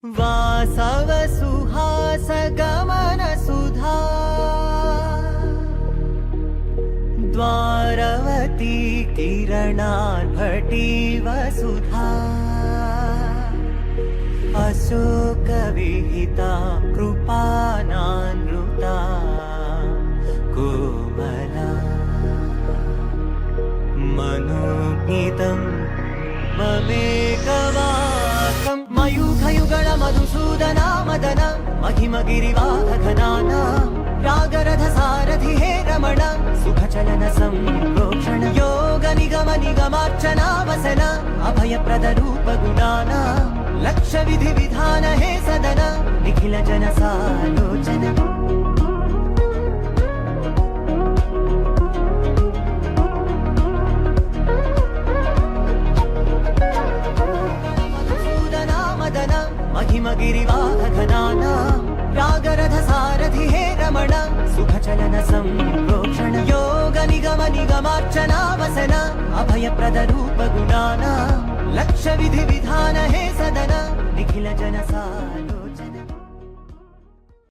वासव सुहास गमन सुधा द्वारवती किरणार्भटी वसुधा अशोक विहिता कृपानानृता कोमला मनोज्ञितं ममेकवाकं मयूखयुगल मधुसूदना मदन महिमगिरिवाहघनाना रागरथ सारथि हे रमण सुखचलन संप्रोक्षण योग निगम निगमार्चना वसन अभयप्रद रूप गुणाना लक्ष्य विधि विधान हे सदन निखिल जन सालोचन महिमगिरिवाहघनाना रागरथ सारथि हे रमण सुखचलन संप्रोक्षण योग निगम निगमार्चना वसन अभयप्रद रूप गुणाना लक्ष्य विधि विधान हे सदन निखिल जन सालो